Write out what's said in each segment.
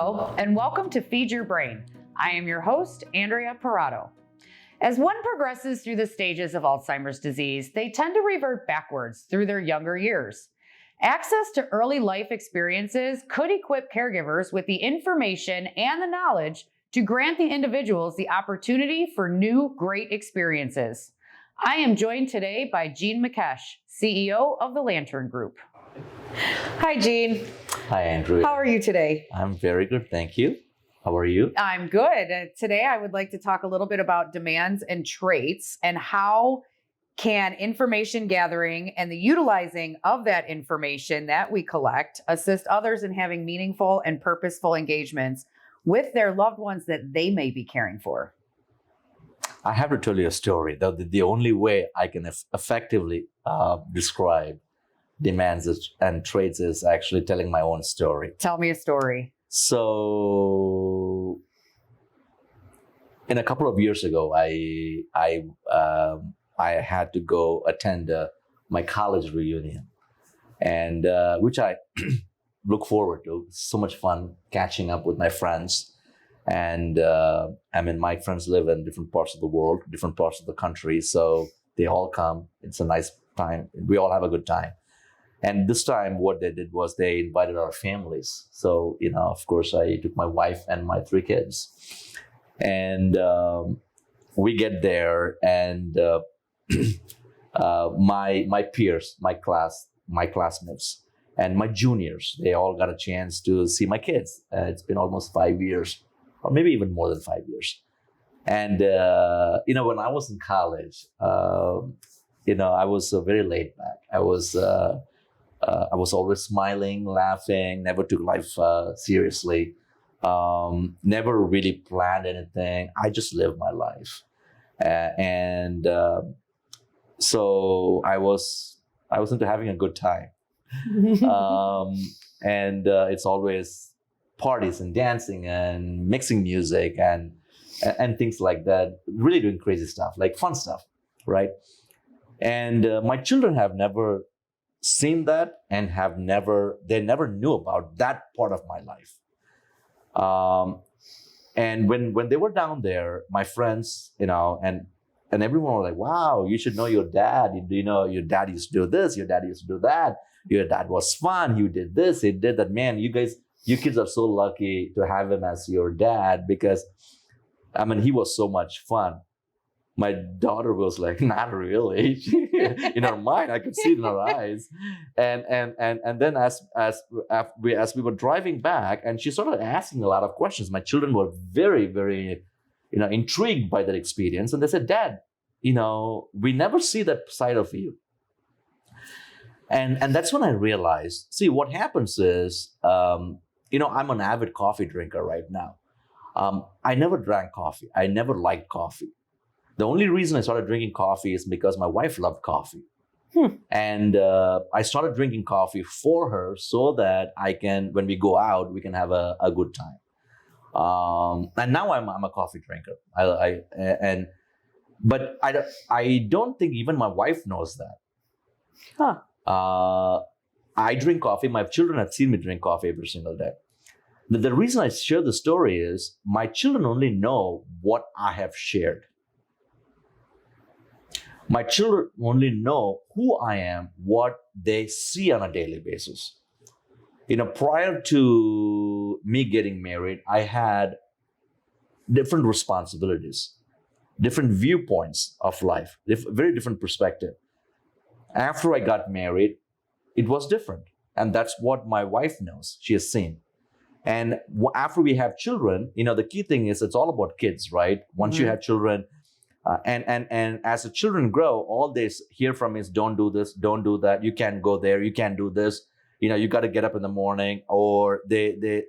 Hello, and welcome to Feed Your Brain. I am your host, Andrea Paratto. As one progresses through the stages of Alzheimer's disease, they tend to revert backwards through their younger years. Access to early life experiences could equip caregivers with the information and the knowledge to grant the individuals the opportunity for new, great experiences. I am joined today by Jean Makesh, CEO of the Lantern Group. Hi, Jean. Hi, Andrew. How are you today? I'm very good, thank you. How are you? I'm good. Today, I would like to talk a little bit about demands and traits and how can information gathering and the utilizing of that information that we collect assist others in having meaningful and purposeful engagements with their loved ones that they may be caring for. I have to tell you a story. The only way I can effectively describe demands and traits is actually telling my own story. Tell me a story. So, in a couple of years ago, I had to go attend my college reunion, and which I look forward to. So much fun catching up with my friends, and my friends live in different parts of the world, different parts of the country, so they all come. It's a nice time. We all have a good time. And this time, what they did was they invited our families. So, of course, I took my wife and my 3 kids. And we get there, and my peers, my classmates, and my juniors, they all got a chance to see my kids. It's been almost 5 years, or maybe even more than 5 years. And, when I was in college, I was very laid back. I was always smiling, laughing, never took life seriously, never really planned anything. I just lived my life. So I was into having a good time. It's always parties and dancing and mixing music and things like that, really doing crazy stuff, like fun stuff, right? And my children have never seen that and they never knew about that part of my life. And when they were down there, my friends, and everyone was like, wow, you should know your dad. Your dad used to do this, your dad used to do that. Your dad was fun, you did this, he did that. Man, you kids are so lucky to have him as your dad because, he was so much fun. My daughter was like, not really. In her mind, I could see it in her eyes. And then as we were driving back, and she started asking a lot of questions. My children were very, very, intrigued by that experience. And they said, Dad, we never see that side of you. And that's when I realized, see, what happens is, I'm an avid coffee drinker right now. I never drank coffee. I never liked coffee. The only reason I started drinking coffee is because my wife loved coffee. And I started drinking coffee for her so that when we go out, we can have a good time. And now I'm a coffee drinker. But I don't think even my wife knows that. I drink coffee. My children have seen me drink coffee every single day. The reason I share the story is my children only know what I have shared. My children only know who I am, what they see on a daily basis. Prior to me getting married, I had different responsibilities, different viewpoints of life, very different perspective. After I got married, it was different. And that's what my wife knows. She has seen. And after we have children, the key thing is it's all about kids, right? Once you have children, and as the children grow, all they hear from is don't do this, don't do that, you can't go there, you can't do this, you got to get up in the morning. Or they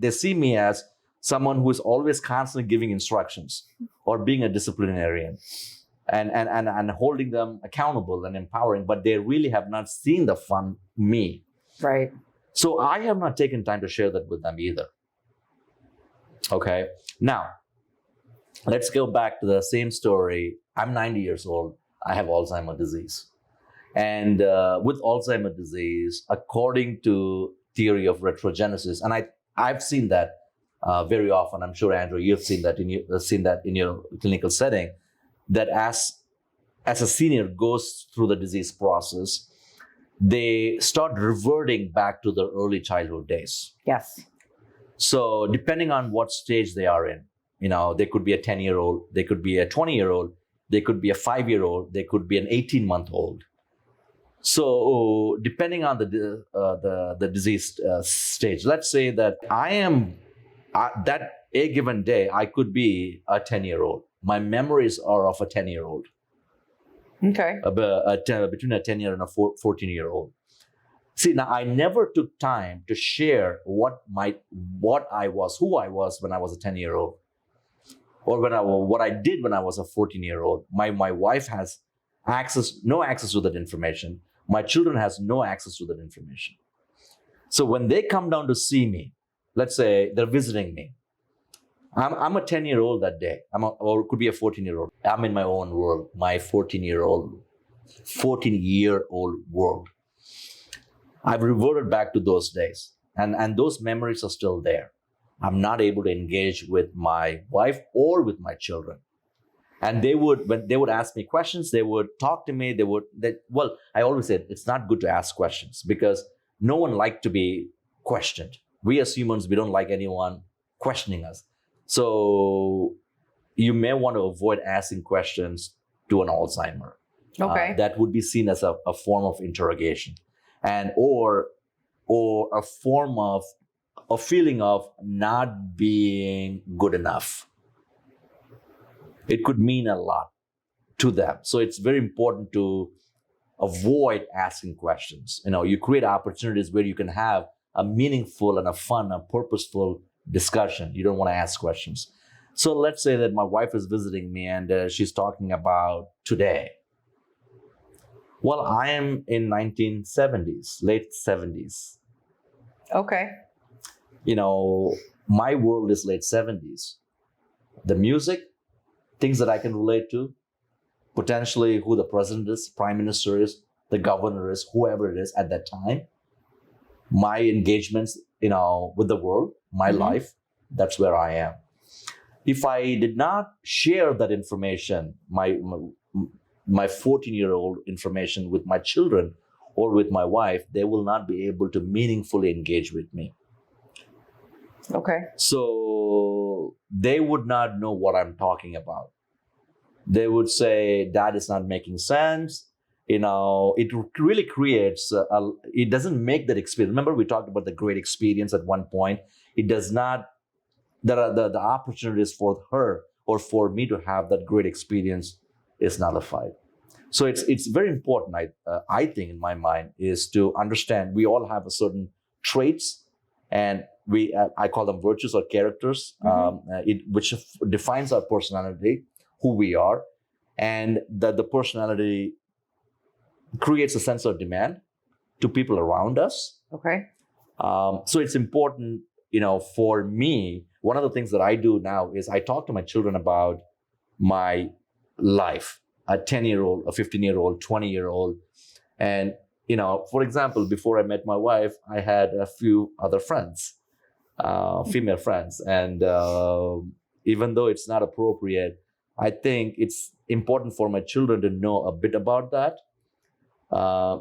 see me as someone who is always constantly giving instructions or being a disciplinarian and holding them accountable and empowering, but they really have not seen the fun me. Right. So I have not taken time to share that with them either. Okay. Now, let's go back to the same story. I'm 90 years old. I have Alzheimer's disease. And with Alzheimer's disease, according to theory of retrogenesis, and I've seen that very often. I'm sure, Andrew, you've seen that in your clinical setting. That as a senior goes through the disease process, they start reverting back to their early childhood days. Yes. So depending on what stage they are in, they could be a 10-year-old, they could be a 20-year-old, they could be a 5-year-old, they could be an 18-month-old. So depending on the disease stage, let's say that I am that a given day, I could be a 10-year-old. My memories are of a 10-year-old. Okay. Between a 10-year and a 14-year-old. See, now I never took time to share who I was when I was a 10-year-old, or what I did when I was a 14-year-old. My wife has no access to that information. My children has no access to that information. So when they come down to see me, let's say they're visiting me, I'm a 10-year-old that day, or it could be a 14-year-old. I'm in my own world, my 14-year-old world. I've reverted back to those days, and those memories are still there. I'm not able to engage with my wife or with my children. And when they would ask me questions, they would talk to me. I always said it's not good to ask questions because no one likes to be questioned. We as humans, we don't like anyone questioning us. So you may want to avoid asking questions to an Alzheimer. Okay. That would be seen as a form of interrogation, and or a form of a feeling of not being good enough. It could mean a lot to them. So it's very important to avoid asking questions. You create opportunities where you can have a meaningful and a fun, a purposeful discussion. You don't want to ask questions. So let's say that my wife is visiting me and she's talking about today. Well, I am in 1970s, late 70s. Okay. My world is late 70s. The music, things that I can relate to, potentially who the president is, prime minister is, the governor is, whoever it is at that time. My engagements, with the world, my life, that's where I am. If I did not share that information, my 14-year-old information with my children or with my wife, they will not be able to meaningfully engage with me. Okay. So they would not know what I'm talking about. They would say, that is not making sense. It really creates, it doesn't make that experience. Remember, we talked about the great experience at one point. It does not, there are the opportunities for her or for me to have that great experience is nullified. So it's very important, I think, in my mind, is to understand we all have a certain traits, and I call them virtues or characters, which defines our personality, who we are, and that the personality creates a sense of demand to people around us. Okay. So it's important, for me, one of the things that I do now is I talk to my children about my life, a 10-year-old, a 15-year-old, 20-year-old. And, for example, before I met my wife, I had a few other friends, female friends. And even though it's not appropriate, I think it's important for my children to know a bit about that.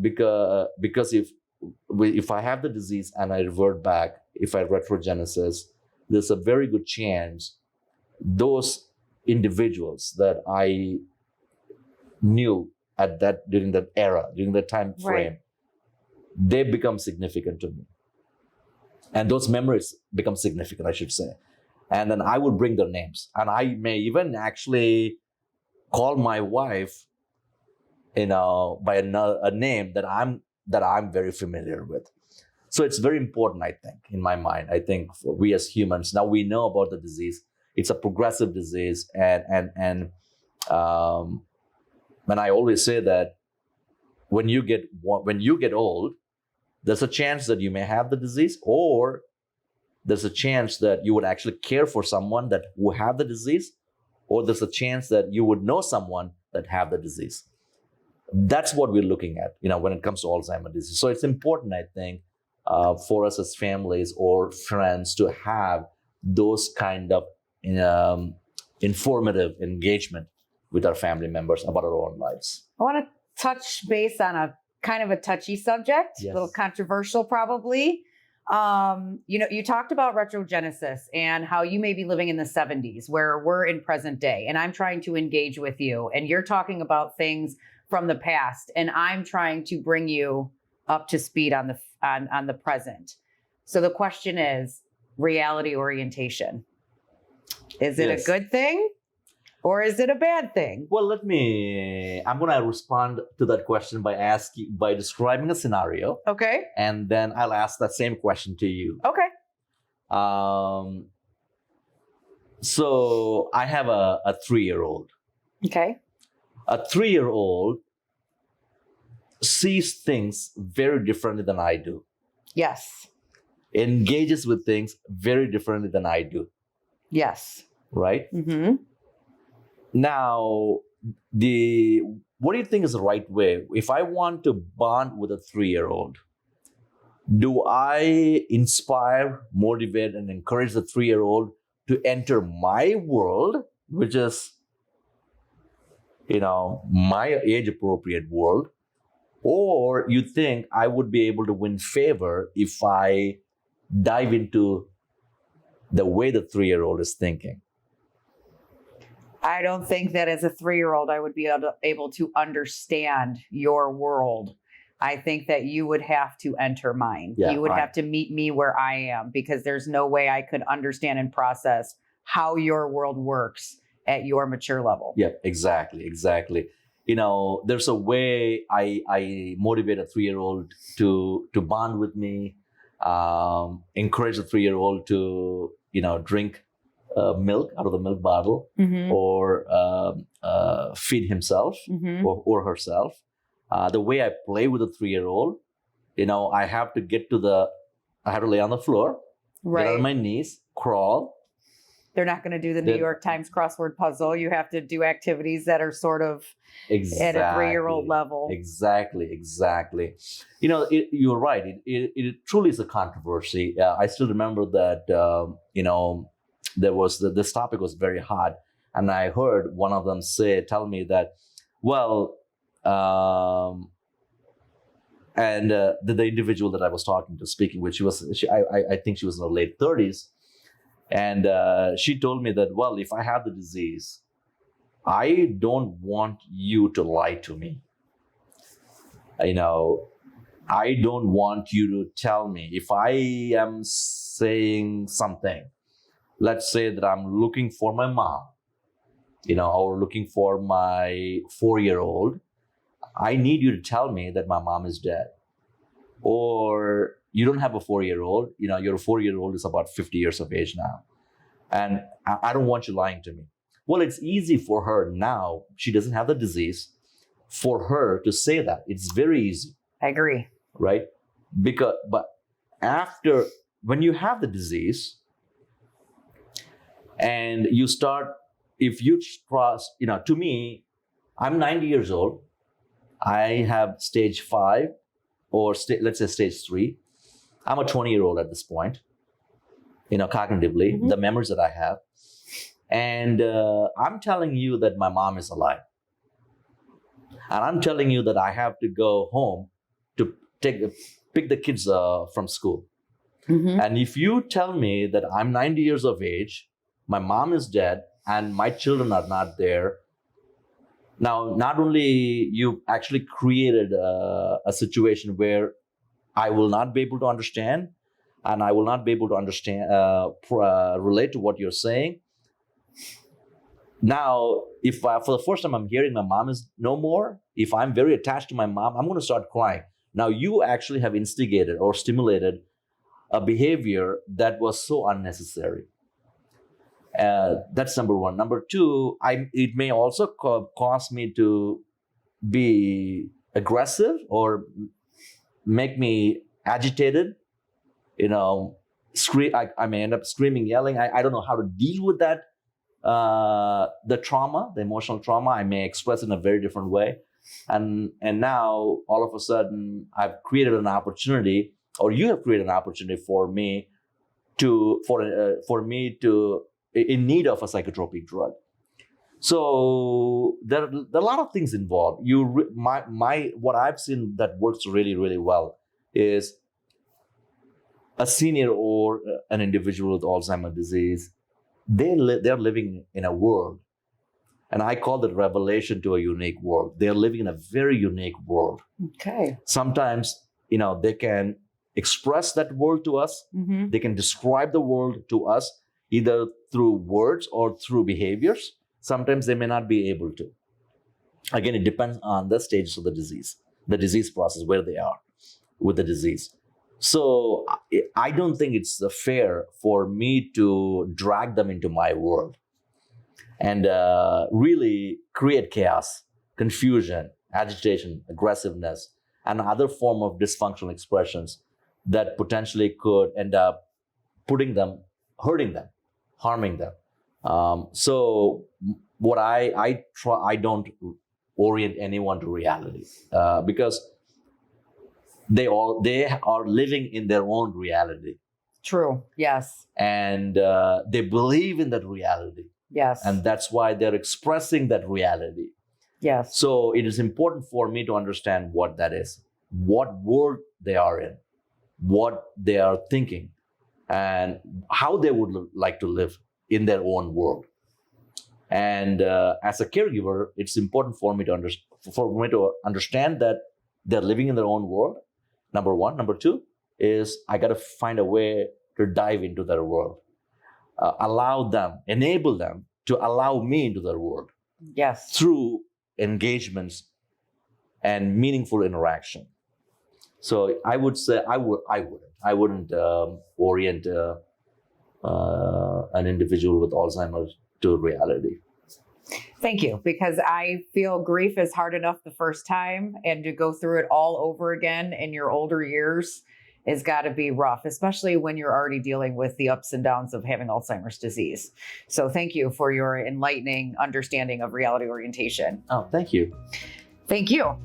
Because if I have the disease and I revert back, if I retrogenesis, there's a very good chance those individuals that I knew during that era, during that time frame, they become significant to me. And those memories become significant, I should say. And then I would bring their names. And I may even actually call my wife, by a name that I'm very familiar with. So it's very important, I think, in my mind. I think for we as humans, now we know about the disease. It's a progressive disease, and I always say that when you get old, there's a chance that you may have the disease, or there's a chance that you would actually care for someone that will have the disease, or there's a chance that you would know someone that have the disease. That's what we're looking at, when it comes to Alzheimer's disease. So it's important, I think, for us as families or friends to have those kind of informative engagement with our family members about our own lives. I want to touch base on a kind of a touchy subject, Yes. a little controversial probably. You talked about retrogenesis and how you may be living in the 70s where we're in present day, and I'm trying to engage with you and you're talking about things from the past and I'm trying to bring you up to speed on the present. So the question is reality orientation. Is it Yes. a good thing or is it a bad thing? Well, I'm going to respond to that question by describing a scenario, Okay. and then I'll ask that same question to you. Okay. So I have a 3-year-old. Okay. A 3-year-old sees things very differently than I do, Yes. engages with things very differently than I do, Yes. right? Mm-hmm. Now, what do you think is the right way? If I want to bond with a 3-year-old, do I inspire, motivate, and encourage the 3-year-old to enter my world, which is, my age-appropriate world? Or you think I would be able to win favor if I dive into the way the 3-year-old is thinking? I don't think that as a 3-year-old, I would be able to understand your world. I think that you would have to enter mine. Yeah, you would right. have to meet me where I am because there's no way I could understand and process how your world works at your mature level. Yeah, exactly. There's a way I motivate a 3-year-old to bond with me, encourage a 3-year-old to drink milk out of the milk bottle, Mm-hmm. or feed himself Mm-hmm. or herself. The way I play with a 3-year-old, I have to lay on the floor, Right. get on my knees, crawl. They're not going to do the New York Times crossword puzzle. You have to do activities that are sort of at a 3-year-old level. Exactly. You're right. It truly is a controversy. I still remember that, this topic was very hot. And I heard one of them tell me that, well, the individual that I was speaking with, I think she was in her late 30s. And she told me that, well, if I have the disease, I don't want you to lie to me. I don't want you to tell me if I am saying something. Let's say that I'm looking for my mom, or looking for my 4-year-old. I need you to tell me that my mom is dead. Or you don't have a 4-year-old, your 4-year-old is about 50 years of age now. And I don't want you lying to me. Well, it's easy for her now. She doesn't have the disease for her to say that. It's very easy. I agree. Right? But when you have the disease and you start, if you trust, to me, I'm 90 years old. I have stage 5 or let's say stage 3. I'm a 20-year-old at this point, cognitively, Mm-hmm. the memories that I have. And I'm telling you that my mom is alive. And I'm telling you that I have to go home to pick the kids from school. Mm-hmm. And if you tell me that I'm 90 years of age, my mom is dead, and my children are not there, now, not only you actually created a situation where I will not be able to understand, and I will not be able to relate to what you're saying. Now, if for the first time I'm hearing my mom is no more, if I'm very attached to my mom, I'm going to start crying. Now, you actually have instigated or stimulated a behavior that was so unnecessary. That's number one. Number two, it may also cause me to be aggressive or make me agitated. I may end up screaming, yelling. I don't know how to deal with that. The trauma, the emotional trauma, I may express in a very different way. And now, all of a sudden, I've created an opportunity or you have created an opportunity for me in need of a psychotropic drug. So there are a lot of things involved. What I've seen that works really, really well is a senior or an individual with Alzheimer's disease. They're living in a world, and I call it revelation to a unique world. They're living in a very unique world. Okay. Sometimes, they can express that world to us. Mm-hmm. They can describe the world to us either through words or through behaviors. Sometimes they may not be able to. Again, it depends on the stages of the disease process, where they are with the disease. So I don't think it's fair for me to drag them into my world and really create chaos, confusion, agitation, aggressiveness, and other form of dysfunctional expressions that potentially could end up hurting them, harming them. So what I don't orient anyone to reality because they are living in their own reality. True. Yes. And they believe in that reality. Yes. And that's why they're expressing that reality. Yes. So it is important for me to understand what that is, what world they are in, what they are thinking, and how they would like to live in their own world. And as a caregiver, it's important for me to understand that they're living in their own world. Number one. Number two is I got to find a way to dive into their world, enable them to allow me into their world. Yes. Through engagements and meaningful interaction. So I would say I wouldn't orient an individual with Alzheimer's to reality. Thank you, because I feel grief is hard enough the first time, and to go through it all over again in your older years has got to be rough, especially when you're already dealing with the ups and downs of having Alzheimer's disease. So thank you for your enlightening understanding of reality orientation. Oh, thank you. Thank you.